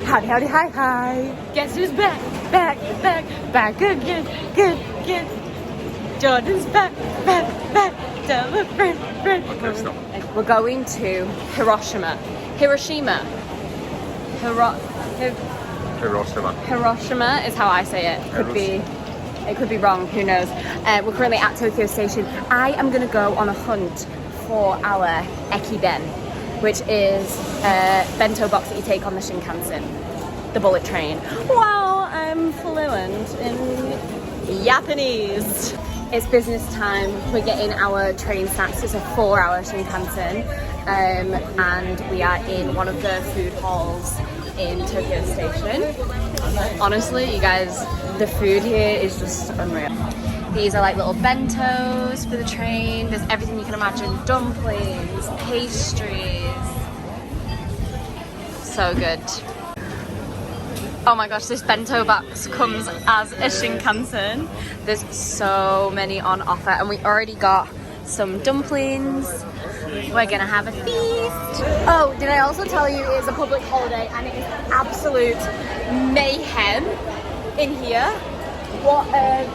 Howdy, howdy, hi, hi. Guess who's back, back, back, back again, good, good. Jordan's back, back, back. Tell a friend, friend. Okay, stop. We're going to Hiroshima. Hiroshima. Hiroshima is how I say it. It could be wrong, who knows. We're currently at Tokyo Station. I am going to go on a hunt for our ekiben, which is a bento box that you take on the Shinkansen, the bullet train. Wow, I'm fluent in Japanese. It's business time. We're getting our train snacks. It's a 4-hour Shinkansen, and we are in one of the food halls in Tokyo Station. Honestly, you guys, the food here is just unreal. These are like little bentos for the train. There's everything you can imagine. Dumplings, pastries. So good. Oh my gosh, this bento box comes as a Shinkansen. There's so many on offer, and we already got some dumplings. We're gonna have a feast. Oh, did I also tell you it's a public holiday and it is absolute mayhem in here? What a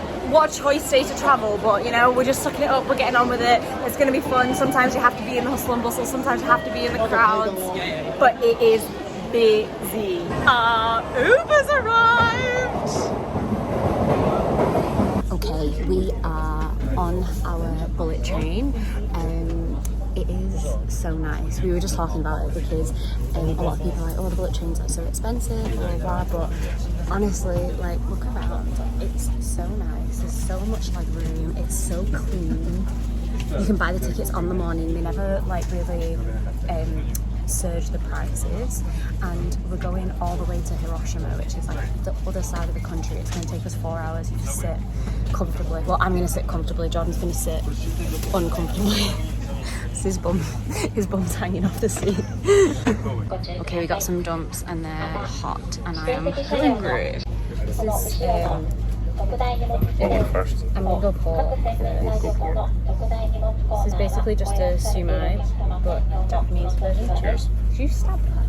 choice day to travel, but you know, we're just sucking it up, we're getting on with it. It's gonna be fun. Sometimes you have to be in the hustle and bustle, sometimes you have to be in the crowds, but it is busy. Uber's arrived! Okay, we are on our bullet train. It is so nice. We were just talking about it because a lot of people are like, oh, the bullet trains are so expensive, blah, blah, blah. But honestly, like, look around. It's so nice. There's so much like room. It's so clean. You can buy the tickets on the morning. They never like really surge the prices. And we're going all the way to Hiroshima, which is like the other side of the country. It's going to take us 4 hours. You just sit comfortably. Well, I'm going to sit comfortably. Jordan's going to sit uncomfortably. His bum's hanging off the seat. Okay, we got some dumps and they're hot and I am hungry. This is I'm gonna go pork first. This is basically just a sumai, but Japanese version. Cheers. Did you stab her?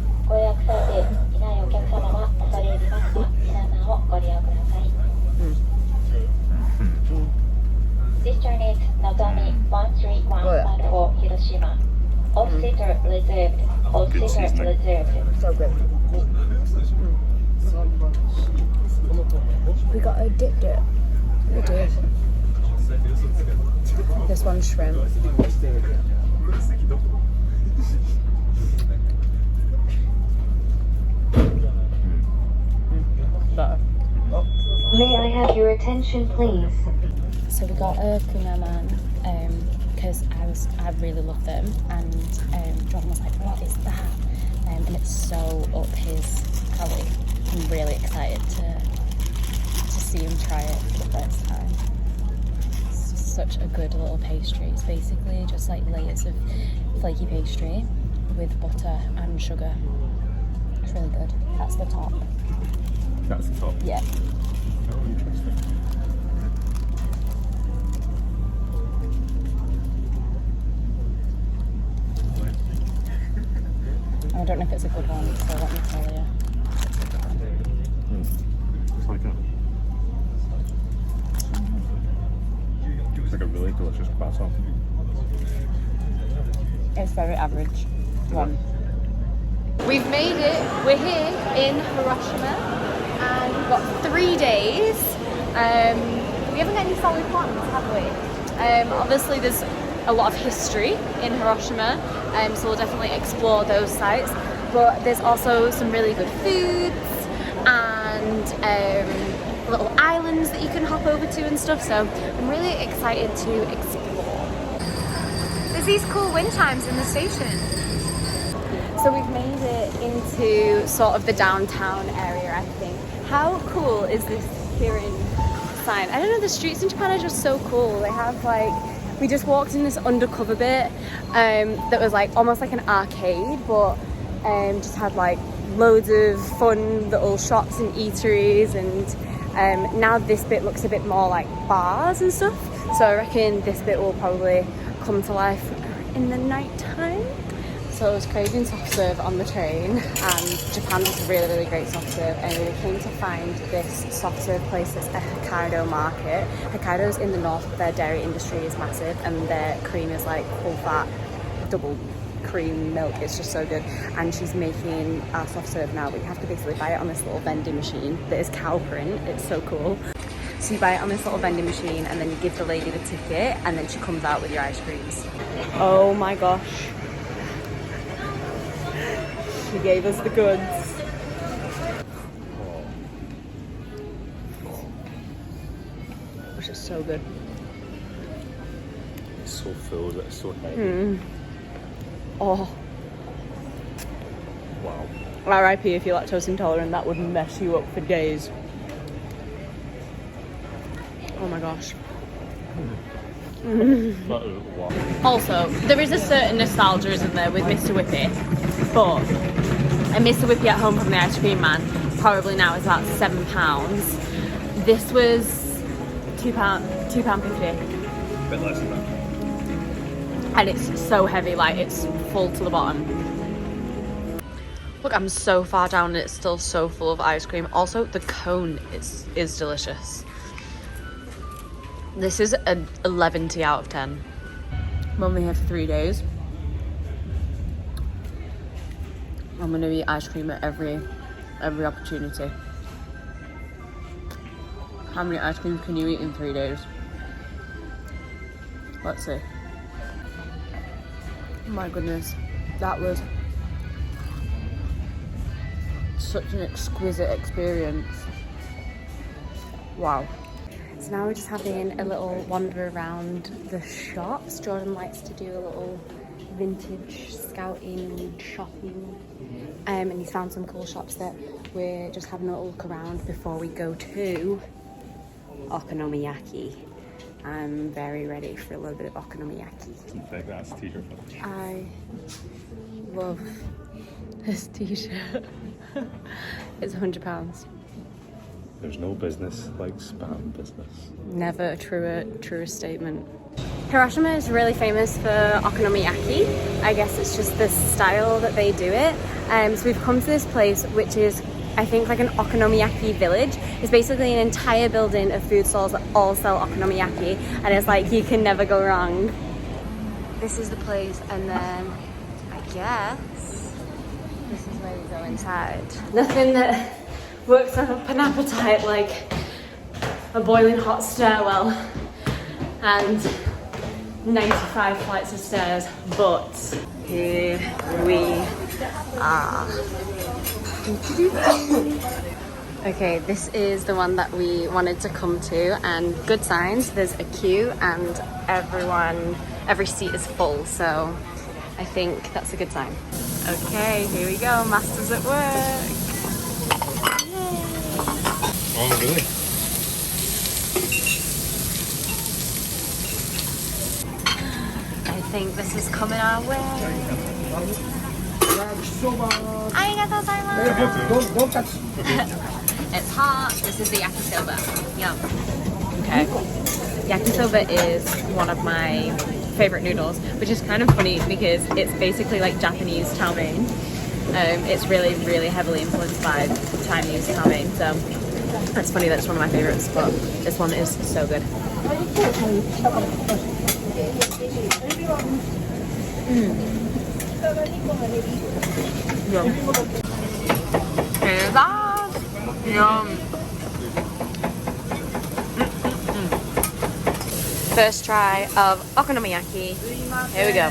This train is Nozomi 1311 for Hiroshima. Off-seater reserved. Off-seater reserved. So good. We got a dip. We did. This one's shrimp. Better. May I have your attention, please? So we got a kunaman because I really love them, and Jordan was like, what is that? And it's so up his alley. I'm really excited to see him try it for the first time. It's just such a good little pastry. It's basically just like layers of flaky pastry with butter and sugar. It's really good. That's the top. That's the top? Yeah. Oh, interesting. I don't know if it's a good one, so let me tell you. It's like a really delicious croissant. It's very average. One. We've made it. We're here in Hiroshima and we've got 3 days. We haven't got any solid plans, have we? Obviously there's a lot of history in Hiroshima, so we'll definitely explore those sites. But there's also some really good foods and little islands that you can hop over to and stuff. So I'm really excited to explore. There's these cool wind chimes in the station. So we've made it into sort of the downtown area, I think. How cool is this here in Busan? I don't know, the streets in Japan are just so cool. They have like, we just walked in this undercover bit that was like almost like an arcade, but just had like loads of fun little shops and eateries, and now this bit looks a bit more like bars and stuff. So I reckon this bit will probably come to life in the night time. So I was craving soft serve on the train, and Japan has a really, really great soft serve, and we came to find this soft serve place that's a Hokkaido market. Hokkaido's in the north, their dairy industry is massive, and their cream is like full fat, double cream milk. It's just so good. And she's making our soft serve now, but you have to basically buy it on this little vending machine that is cow print. It's so cool. So you buy it on this little vending machine, and then you give the lady the ticket, and then she comes out with your ice creams. Oh my gosh. She gave us the goods. Which is so good. It's so filled, it's so heavy. Oh. Wow. RIP if you're lactose intolerant, that would mess you up for days. Oh my gosh. Wow. Also, there is a certain nostalgia, isn't there, with Mr. Whippy, but a Mr. Whippy at home from the ice cream man probably now is about £7. This was £2.50. A bit less than that. And it's so heavy, like it's full to the bottom. Look, I'm so far down and it's still so full of ice cream. Also, the cone is delicious. This is an 11 out of 10. I'm only here for 3 days. I'm gonna eat ice cream at every opportunity. How many ice creams can you eat in 3 days? Let's see. Oh my goodness, that was such an exquisite experience. Wow. So now we're just having a little wander around the shops. Jordan likes to do a little vintage scouting shopping, and he's found some cool shops that we're just having a little look around before we go to okonomiyaki. I'm very ready for a little bit of okonomiyaki. Big ass t-shirt. I love this t-shirt. It's £100. There's no business like spam business. Never a truer statement. Hiroshima is really famous for okonomiyaki. I guess it's just the style that they do it. So we've come to this place, which is, I think, like an okonomiyaki village. It's basically an entire building of food stalls that all sell okonomiyaki, and it's like you can never go wrong. This is the place, and then I guess this is where we go inside. Nothing that works up an appetite like a boiling hot stairwell and 95 flights of stairs, but here we are. Okay, this is the one that we wanted to come to, and good signs, there's a queue and every seat is full, so I think that's a good sign. Okay, here we go, Master's at work. Oh, really? I think this is coming our way. Arigatou gozaimasu. It's hot. This is the yakisoba. Yum. Okay. Yakisoba is one of my favorite noodles, which is kind of funny because it's basically like Japanese chow mein. It's really, really heavily influenced by Chinese chow mein, so it's funny that it's one of my favorites, but this one is so good. Yum. Here's that. Yum. First try of okonomiyaki. Here we go.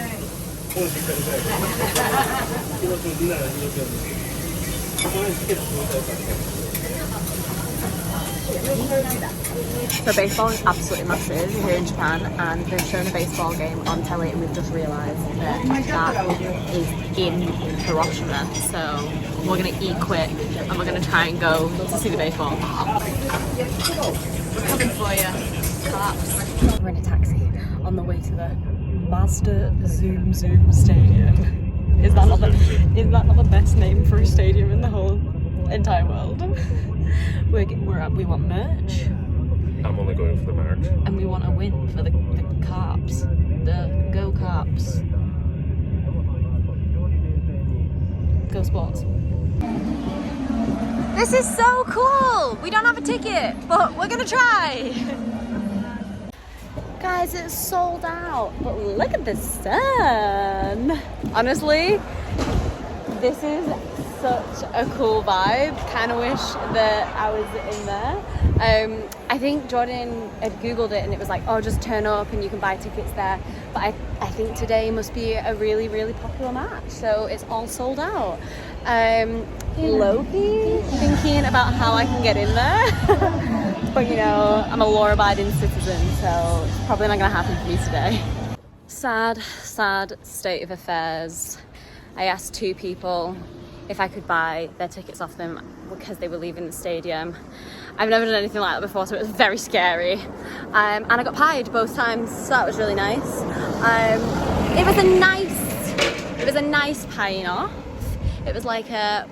So baseball is absolutely massive here in Japan, and they've shown a baseball game on telly, and we've just realised that that is in Hiroshima. So we're going to eat quick and we're going to try and go to see the baseball. We're coming for you. Collapse. We're in a taxi on the way to the Mazda Zoom Stadium. Is that not the best name for a stadium in the whole entire world? We want merch. I'm only going for the merch. And we want a win for the Carps. the Go Carps. Go Sports. This is so cool! We don't have a ticket, but we're gonna try! Guys, it's sold out, but look at the sun! Honestly, this is such a cool vibe. Kind of wish that I was in there. I think Jordan had Googled it and it was like, oh, just turn up and you can buy tickets there. But I think today must be a really, really popular match. So it's all sold out. Low-key thinking about how I can get in there. But you know, I'm a law-abiding citizen, so it's probably not gonna happen for me today. Sad, sad state of affairs. I asked 2 people if I could buy their tickets off them because they were leaving the stadium. I've never done anything like that before, so it was very scary. And I got pied both times, so that was really nice. It was a nice pieing off. It was like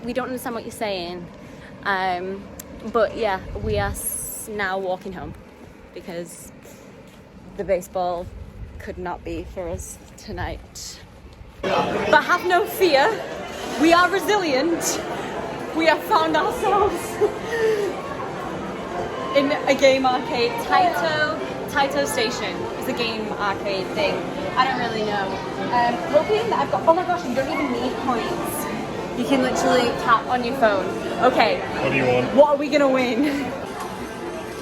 we don't understand what you're saying. But yeah, we are now walking home because the baseball could not be for us tonight. But have no fear, we are resilient. We have found ourselves in a game arcade. Taito Station is a game arcade thing. I don't really know. Hoping that I've got, oh my gosh, you don't even need points. You can literally tap on your phone. Okay. What do you want? What are we gonna win?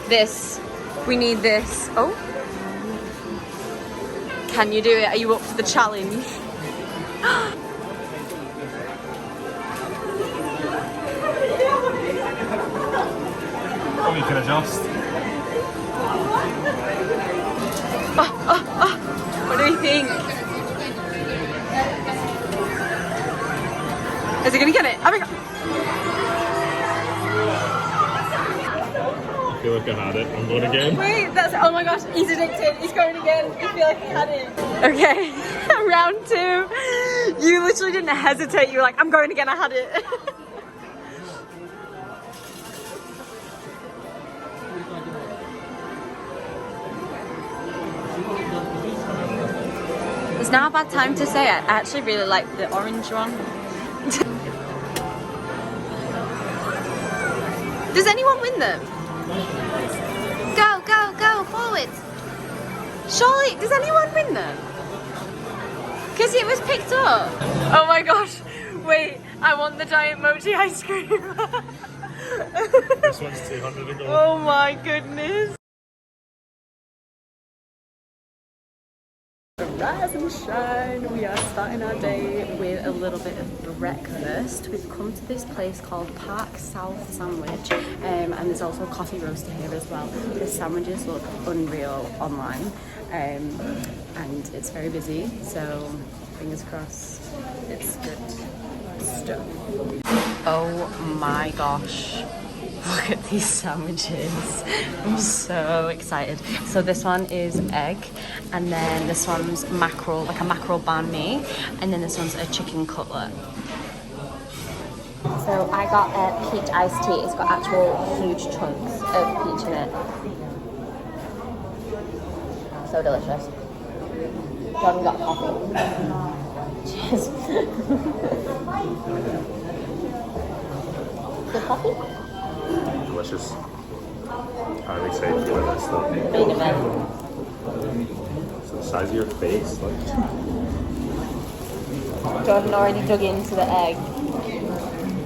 This. We need this. Oh. Can you do it? Are you up for the challenge? Oh, you can adjust. What do you think? Is he gonna get it? Oh my god! I feel like I had it. I'm going again. Wait, that's, oh my gosh, he's addicted. He's going again. I feel like he had it. Okay, round 2. You literally didn't hesitate. You were like, I'm going again, I had it. It's now a bad time to say it. I actually really like the orange one. Does anyone win them? Go, go, go, forward. Surely, does anyone win them? Because it was picked up. Oh my gosh. Wait, I want the giant mochi ice cream. This one's 200 to go. Oh my goodness. Rise and shine. We are starting our day with a little bit of breakfast. We've come to this place called Park South Sandwich, and there's also a coffee roaster here as well. The sandwiches look unreal online, and it's very busy, so fingers crossed it's good stuff. Oh my gosh. Look at these sandwiches. I'm so excited. So this one is egg, and then this one's mackerel, like a mackerel banh mi, and then this one's a chicken cutlet. So I got a peach iced tea. It's got actual huge chunks of peach in it. So delicious. Jordan got coffee. Cheers. Good coffee? Delicious. I'm excited for this though. Main event. It's the size of your face. Like. Jordan already dug into the egg.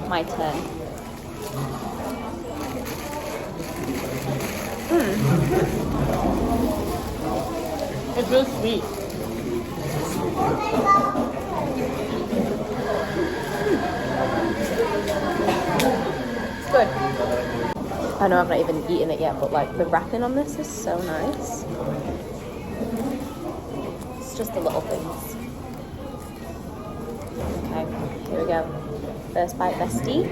My turn. It's really sweet. It's good. I know I've not even eaten it yet, but like the wrapping on this is so nice. It's just the little things. Okay, here we go. First bite, bestie.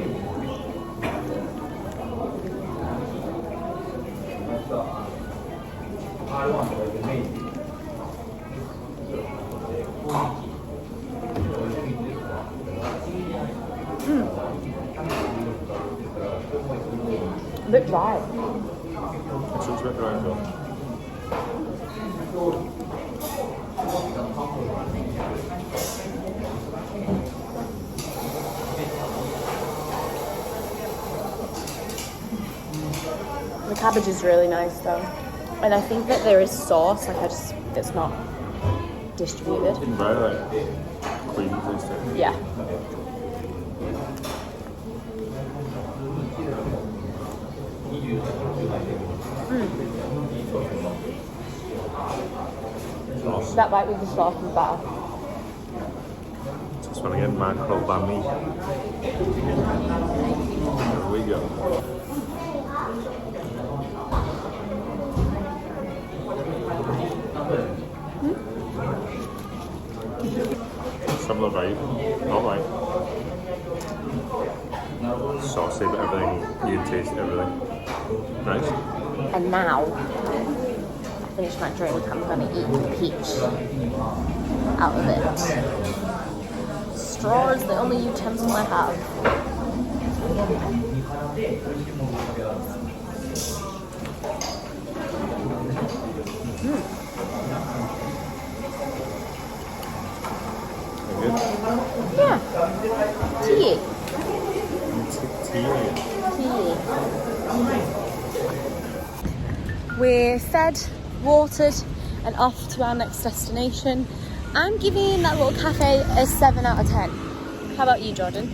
A bit dry. This one's a bit dry as well. cabbage is really nice though. And I think that there is sauce, like it's not distributed. Very like clean tasting. Yeah. Sauce. That bite with the sauce is better. This one again, mackerel bami. There we go. Similar vibe, not like saucy, but everything, you can taste everything. Nice. And now, I finished my drink, I'm gonna eat the peach out of it. Straw is the only utensil I have. Good. Yeah. Tea. Tea. We're fed, watered, and off to our next destination. I'm giving that little cafe a 7 out of 10. How about you, Jordan?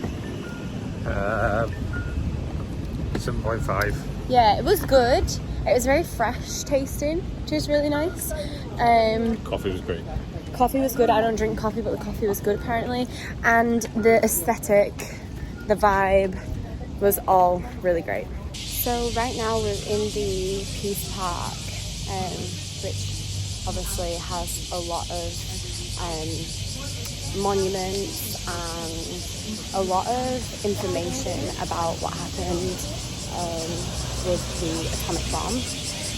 7.5. Yeah, it was good. It was very fresh tasting, which is really nice. Coffee was great. Coffee was good. I don't drink coffee, but the coffee was good apparently. And the aesthetic, the vibe was all really great. So right now we're in the Peace Park, which obviously has a lot of monuments and a lot of information about what happened with the atomic bomb.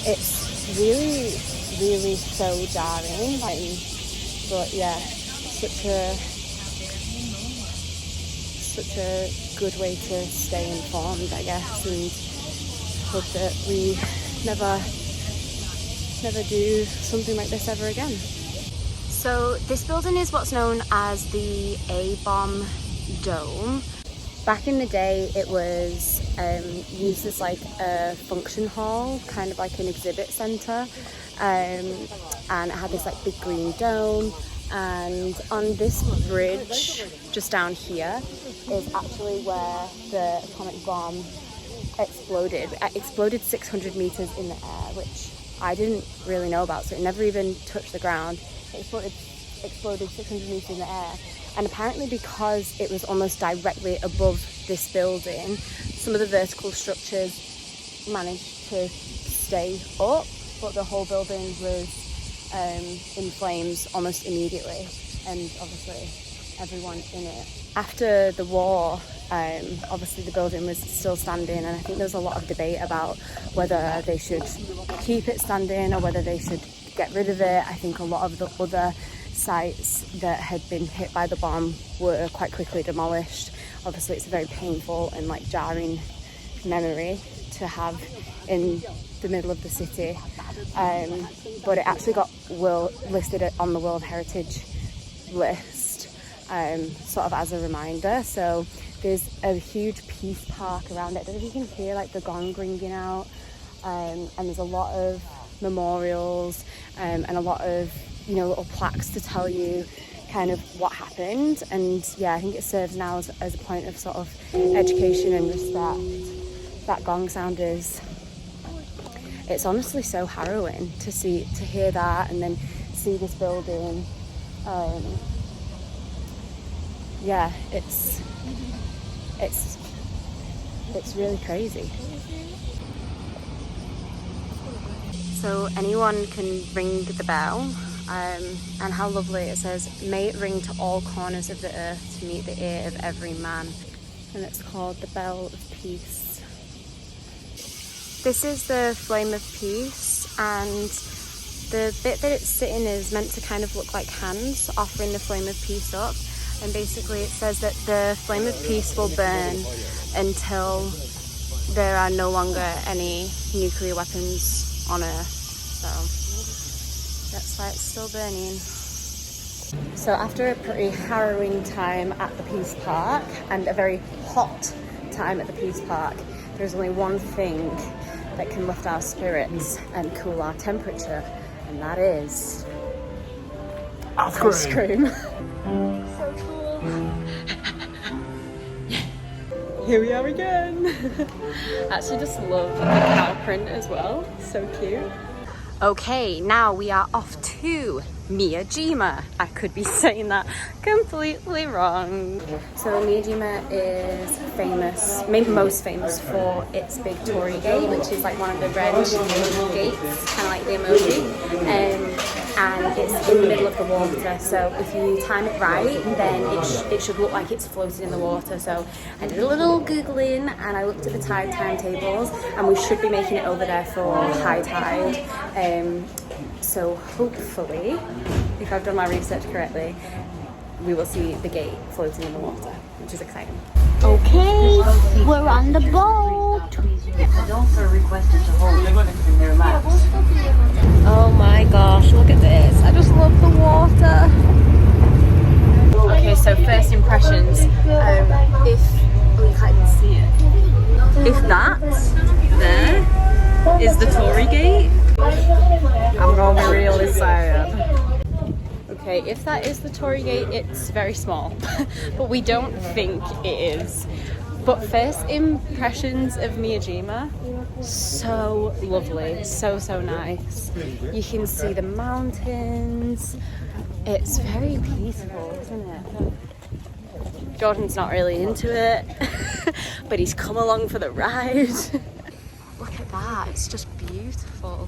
It's really, really so jarring. But yeah, such a good way to stay informed, I guess, and hope that we never do something like this ever again. So this building is what's known as the A-bomb dome. Back in the day, it was used as like a function hall, kind of like an exhibit centre, and it had this like big green dome. And on this bridge just down here is actually where the atomic bomb exploded. It exploded 600 meters in the air, which I didn't really know about, so it never even touched the ground. It exploded 600 meters in the air. And apparently because it was almost directly above this building, some of the vertical structures managed to stay up, but the whole building was in flames almost immediately, and obviously everyone in it. After the war, obviously the building was still standing, and I think there was a lot of debate about whether they should keep it standing or whether they should get rid of it. I think a lot of the other sites that had been hit by the bomb were quite quickly demolished. Obviously it's a very painful and like jarring memory to have in the middle of the city, but it actually got listed on the World Heritage list, sort of as a reminder. So there's a huge peace park around it. I don't know if you can hear like the gong ringing out, and there's a lot of memorials and a lot of, you know, little plaques to tell you kind of what happened. And yeah, I think it serves now as a point of sort of education and respect. That gong sound it's honestly so harrowing to hear that and then see this building. Yeah, it's really crazy. So anyone can ring the bell, and how lovely it says, "May it ring to all corners of the earth to meet the ear of every man." And it's called the Bell of Peace. This is the Flame of Peace, and the bit that it's sitting is meant to kind of look like hands offering the Flame of Peace up. And basically it says that the Flame of Peace will burn until there are no longer any nuclear weapons on Earth. So that's why it's still burning. So after a pretty harrowing time at the Peace Park and a very hot time at the Peace Park, there's only one thing that can lift our spirits and cool our temperature, and that is ice cream. So cool. Here we are again. I actually just love the cow print as well. So cute. Okay, now we are off to Miyajima. I could be saying that completely wrong. So Miyajima is famous, maybe most famous for its big torii gate, which is like one of the red gates, kind of like the emoji. And it's in the middle of the water, so if you time it right, then it should look like it's floating in the water. So I did a little googling and I looked at the tide timetables, and we should be making it over there for high tide. So hopefully, if I've done my research correctly, we will see the gate floating in the water, which is exciting. Okay, we're on the boat. Adults are requested to hold in their laps. Oh my gosh, look at this. I just love the water. Okay, so first impressions. If you can't even see it. If that there is the torii gate, I'm gonna be really sad. Okay, if that is the torii gate, it's very small, but we don't think it is. But first impressions of Miyajima, so lovely, so nice. You can see the mountains. It's very peaceful, isn't it? Jordan's not really into it, but he's come along for the ride. Look at that, it's just beautiful.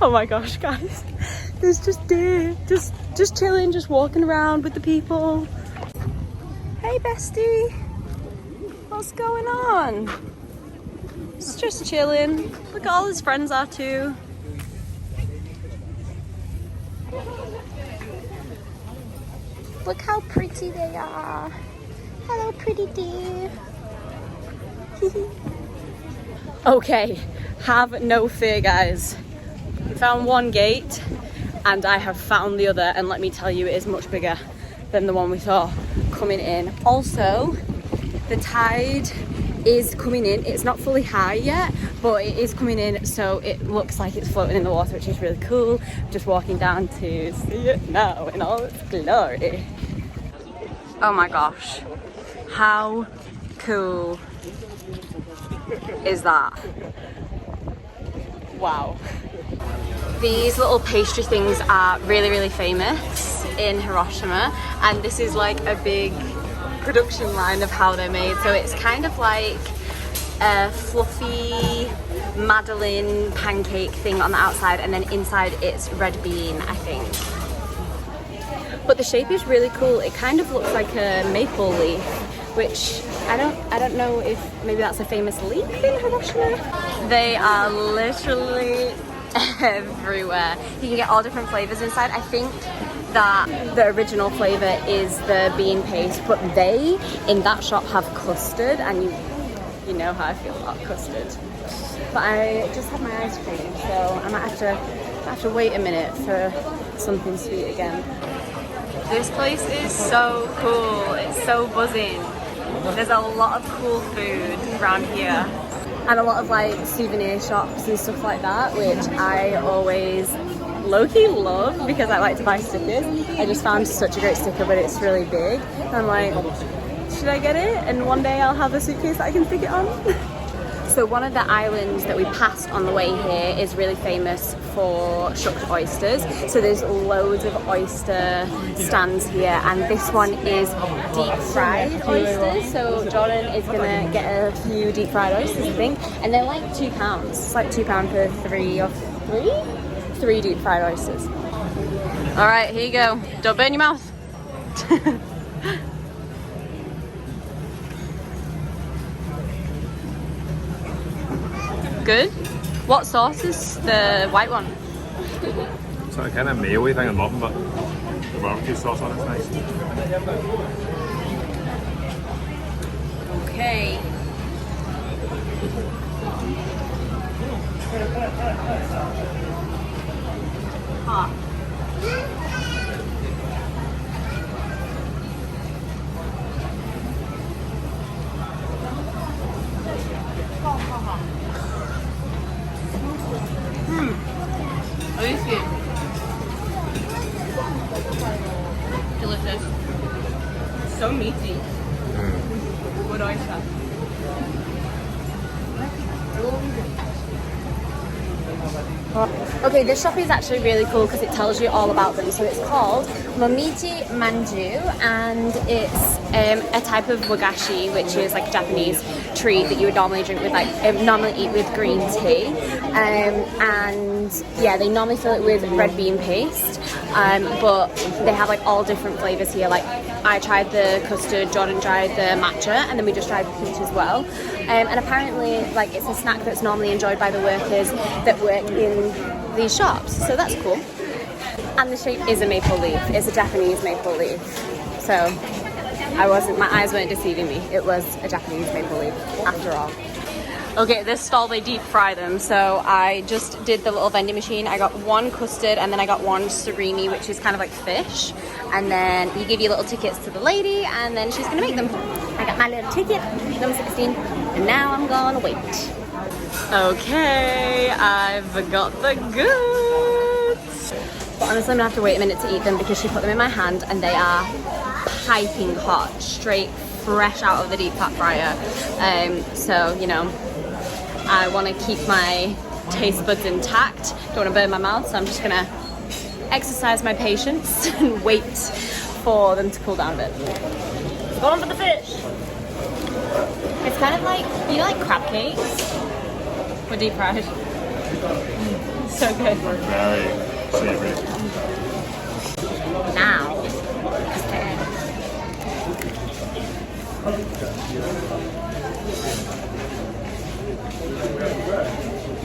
Oh my gosh, guys, there's just deer, just chilling, just walking around with the people. Hey bestie, what's going on? It's just chilling. Look at all his friends are too. Look how pretty they are. Hello pretty dear. Okay, have no fear guys. We found one gate and I have found the other, and let me tell you, it is much bigger than the one we saw coming in. Also, the tide is coming in. It's not fully high yet, but it is coming in, so it looks like it's floating in the water, which is really cool. Just walking down to see it now in all its glory. Oh my gosh, how cool is that? Wow. These little pastry things are really famous in Hiroshima, and this is like a big production line of how they're made. So it's kind of like a fluffy Madeleine pancake thing on the outside, and then inside it's red bean, I think. But the shape is really cool. It kind of looks like a maple leaf, which I don't know if maybe that's a famous leaf in Hiroshima. They are literally everywhere. You can get all different flavors inside. I think that the original flavor is the bean paste, but they in that shop have custard, and you know how I feel about custard. But I just had my ice cream, so I might have to wait a minute for something sweet again. This place is so cool. It's so buzzing. There's a lot of cool food around here, and a lot of like souvenir shops and stuff like that, which I always low-key love because I like to buy stickers. I just found such a great sticker, but it's really big. And I'm like, should I get it? And one day I'll have a suitcase that I can stick it on. So one of the islands that we passed on the way here is really famous for shucked oysters. So there's loads of oyster stands here, and this one is deep fried oysters. So Jordan is gonna get a few deep fried oysters, I think, and they're like £2. It's like £2 for three deep fried oysters. All right, here you go. Don't burn your mouth. Good. What sauce is the white one? It's like a kind of mayo-y thing I'm loving, but the barbecue sauce on it's nice. Okay. Hot. Delicious. So meaty. Good oyster. Okay, this shop is actually really cool because it tells you all about them. So it's called Momiji Manju, and it's a type of wagashi, which is like a Japanese treat that you would normally drink with normally eat with green tea. And yeah, they normally fill it with red bean paste, but they have like all different flavors here. Like I tried the custard, Jordan tried the matcha, and then we just tried the peach as well. And apparently, like it's a snack that's normally enjoyed by the workers that work in these shops, so that's cool. And the shape is a maple leaf. It's a Japanese maple leaf. So my eyes weren't deceiving me. It was a Japanese maple leaf after all. Okay, this stall, they deep fry them. So I just did the little vending machine. I got one custard and then I got one surimi, which is kind of like fish. And then you give your little tickets to the lady and then she's gonna make them. I got my little ticket, number 16, and now I'm gonna wait. Okay, I've got the goods. But honestly, I'm gonna have to wait a minute to eat them because she put them in my hand and they are piping hot, straight fresh out of the deep fat fryer. So, you know, I want to keep my taste buds intact. Don't want to burn my mouth, so I'm just gonna exercise my patience and wait for them to cool down a bit. Going for the fish. It's kind of like, you know, like crab cakes? We're deep fried. So good. Very savory. Now.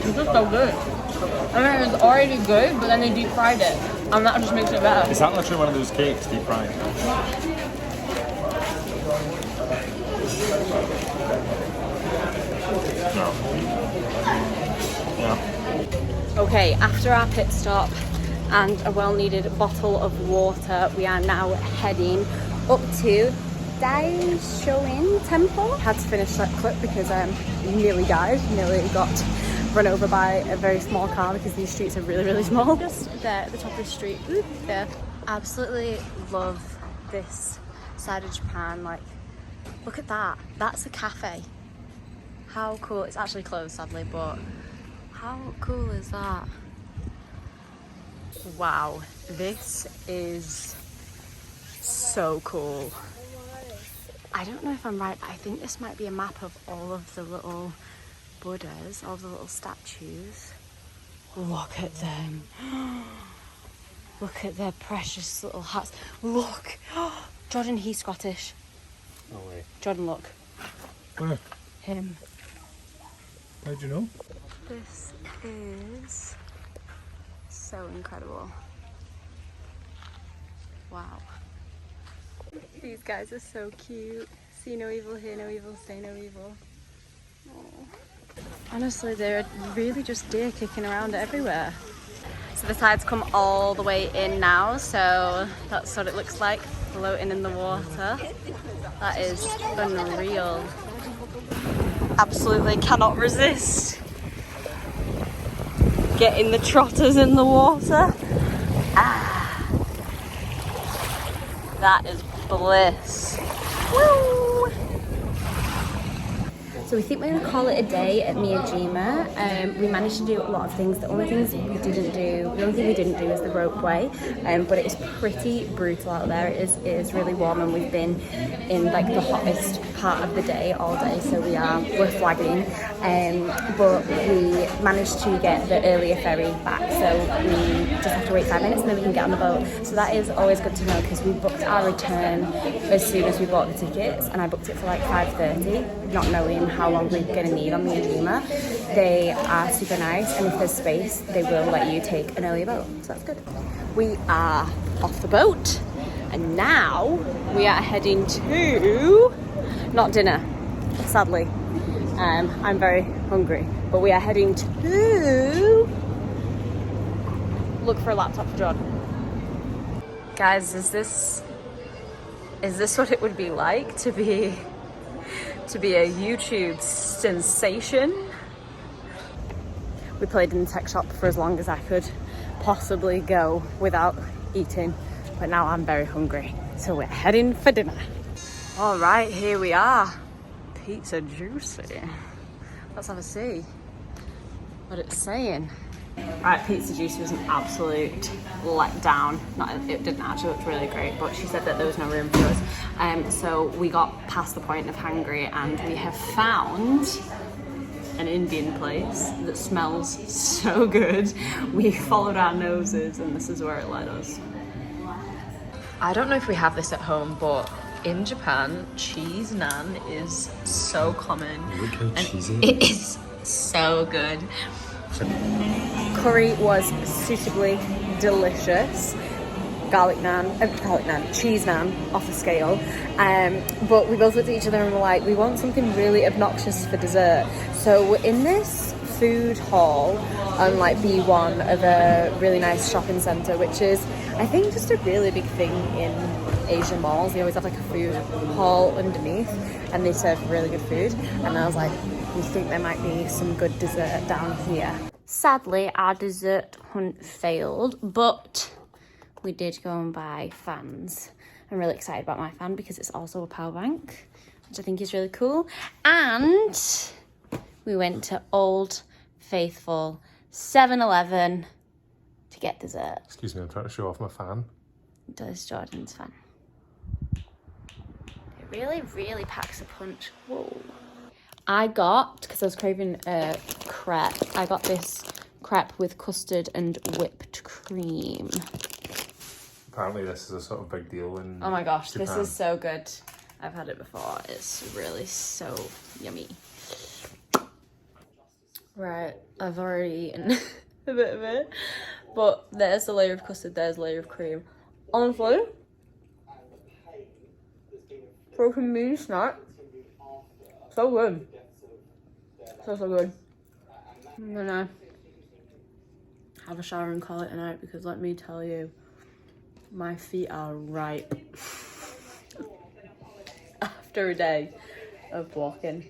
This is so good. I mean, it's already good, but then they deep fried it. And that just makes it better. Is that literally one of those cakes, deep fried? No. Yeah. Okay, after our pit stop and a well-needed bottle of water, we are now heading up to Daishoin Temple. Had to finish that clip because I nearly died, nearly got run over by a very small car because these streets are really, really small. Just there at the top of the street, there. Absolutely love this side of Japan. Like, look at that. That's a cafe. How cool. It's actually closed, sadly, but how cool is that? Wow, this is so cool. I don't know if I'm right, but I think this might be a map of all of the little Buddhas, all of the little statues. Look at them. Look at their precious little hats. Look. Jordan, he's Scottish. No way. Jordan, look. Where? Him. How'd you know? This is so incredible. Wow. These guys are so cute. See no evil, hear no evil, say no evil. Aww. Honestly, they're really just deer kicking around everywhere. So the tide's come all the way in now, so that's what it looks like, floating in the water. That is unreal. Absolutely cannot resist getting the trotters in the water. Ah, that is bliss. Woo! So we think we're going to call it a day at Miyajima. We managed to do a lot of things. The only thing we didn't do is the ropeway, but it is pretty brutal out there. It is really warm, and we've been in like the hottest part of the day all day, so we're flagging. But we managed to get the earlier ferry back, so we just have to wait 5 minutes and then we can get on the boat. So that is always good to know because we booked our return as soon as we bought the tickets, and I booked it for like 5:30, not knowing how long we're going to need on Miyajima. They are super nice, and if there's space they will let you take an earlier boat, so that's good. We are off the boat and now we are heading to, not dinner sadly, I'm very hungry, but we are heading to look for a laptop for John. Guys, is this what it would be like to be a YouTube sensation? We played in the tech shop for as long as I could possibly go without eating, but now I'm very hungry. So we're heading for dinner. All right, here we are. Pizza Juicy. Let's have a see what it's saying. Right, Pizza Juicy was an absolute letdown. It didn't actually look really great, but she said that there was no room for us. So we got past the point of hungry and we have found an Indian place that smells so good. We followed our noses and this is where it led us. I don't know if we have this at home, but in Japan, cheese naan is so common. Look how cheesy it is so good. Curry was suitably delicious. Cheese naan off the scale. But we both looked at each other and were like, we want something really obnoxious for dessert. So we're in this food hall on like B1 of a really nice shopping centre, which is, I think, just a really big thing in Asian malls. They always have like a food hall underneath and they serve really good food. And I was like, we think there might be some good dessert down here. Sadly, our dessert hunt failed, but we did go and buy fans. I'm really excited about my fan because it's also a power bank, which I think is really cool. And we went to Old Faithful 7-Eleven to get dessert. Excuse me, I'm trying to show off my fan. Does Jordan's fan. It really, really packs a punch. Whoa. I got, because I was craving a crepe, I got this crepe with custard and whipped cream. Apparently this is a sort of big deal in Oh my gosh, Japan. This is so good. I've had it before. It's really so yummy. Right, I've already eaten a bit of it. But there's a layer of custard, there's a layer of cream. Honestly, for a convenient snack, so good. So good. I'm gonna have a shower and call it a night because let me tell you, my feet are ripe after a day of walking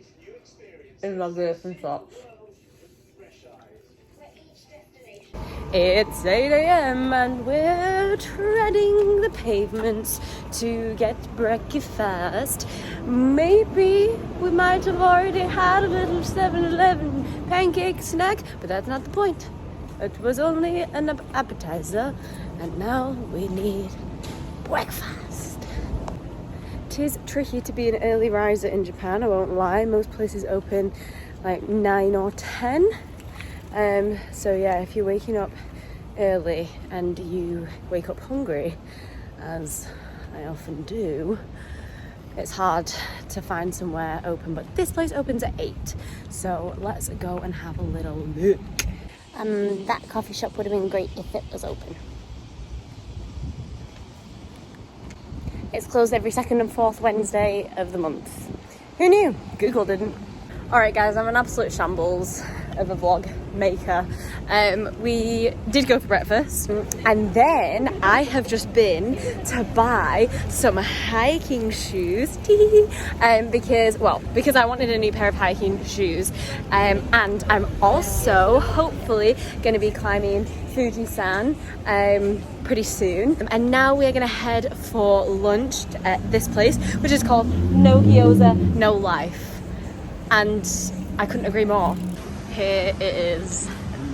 in luggage and socks. It's 8 a.m. and we're treading the pavements to get breakfast. Maybe we might have already had a little 7-Eleven pancake snack, but that's not the point. It was only an appetizer, and now we need breakfast. It is tricky to be an early riser in Japan, I won't lie. Most places open like 9 or 10. So yeah, if you're waking up early and you wake up hungry, as I often do, it's hard to find somewhere open, but this place opens at 8. So let's go and have a little look. That coffee shop would have been great if it was open. It's closed every second and fourth Wednesday of the month. Who knew? Google didn't. Alright guys, I'm an absolute shambles of a vlog maker. We did go for breakfast and then I have just been to buy some hiking shoes because I wanted a new pair of hiking shoes, and I'm also hopefully going to be climbing Fuji-san pretty soon. And now we're going to head for lunch at this place, which is called No Gyoza, No Life, and I couldn't agree more. Here it is.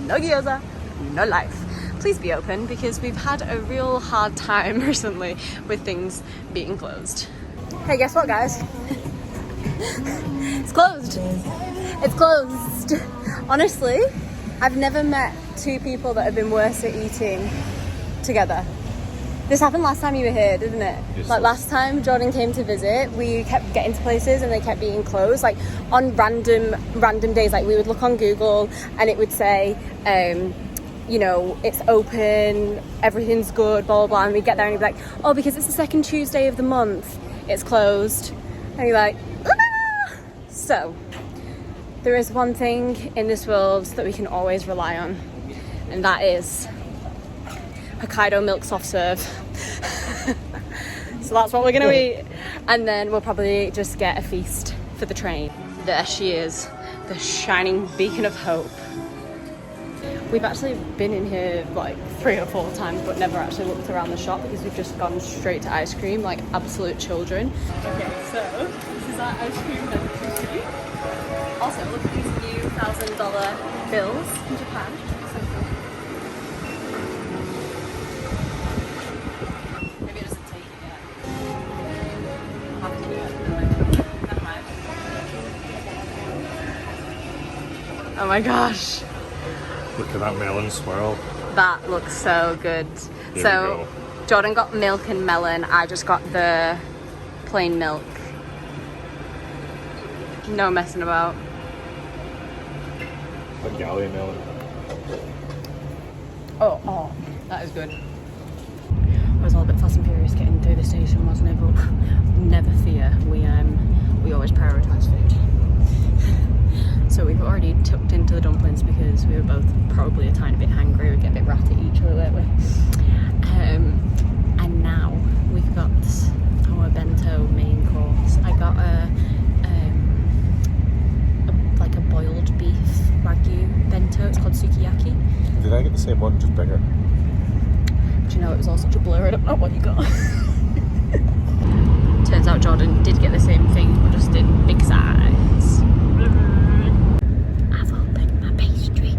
No gyoza, no life. Please be open because we've had a real hard time recently with things being closed. Hey, guess what, guys? It's closed. It's closed. Honestly, I've never met two people that have been worse at eating together. This happened last time you were here, didn't it? Yes, like last time Jordan came to visit, we kept getting to places and they kept being closed. Like on random days, like we would look on Google and it would say, you know, it's open, everything's good, blah, blah, blah. And we'd get there and we'd be like, oh, because it's the second Tuesday of the month, it's closed. And you're like, ah! So there is one thing in this world that we can always rely on, and that is Hokkaido milk soft serve. So that's what we're gonna eat, and then we'll probably just get a feast for the train. There she is, the shining beacon of hope. We've actually been in here like 3 or 4 times, but never actually looked around the shop because we've just gone straight to ice cream like absolute children. Okay, so this is our ice cream vendor. Also, look at these new $1,000 bills in Japan. So cool. Maybe it doesn't take it yet. I'll have to do it. Never mind. Oh my gosh. Look at that melon swirl. That looks so good. Here So we go. Jordan got milk and melon. I just got the plain milk. No messing about. A galley melon. Oh, that is good. I was all a bit fast and furious getting through the station, wasn't it? But never fear, we always prioritise food. So we've already tucked into the dumplings because we were both probably a tiny bit hungry. We get a bit ratty at each other, weren't we? And now we've got our bento main course. I got like a boiled beef wagyu bento. It's called sukiyaki. Did I get the same one, just bigger? Do you know, it was all such a blur, I don't know what you got. Turns out Jordan did get the same thing, but just in big size. I've opened my pastry.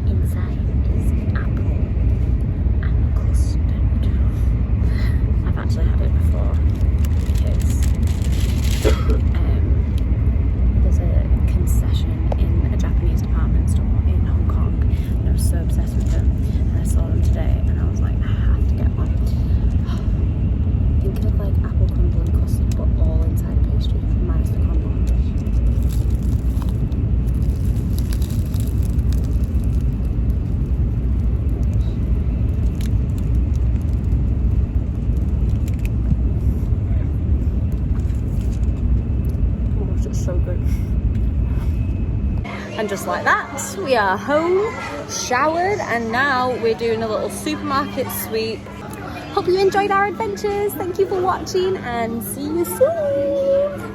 Inside is apple and custard. I've actually had it before because there's a concession in a Japanese department store in Hong Kong, and I was so obsessed with them, and I saw them today and I was like, I have to get one. Thinking of like apple crumble and custard, but all inside a pastry minus the crumble. So good. And just like that, we are home, showered, and now we're doing a little supermarket sweep. Hope you enjoyed our adventures. Thank you for watching and see you soon.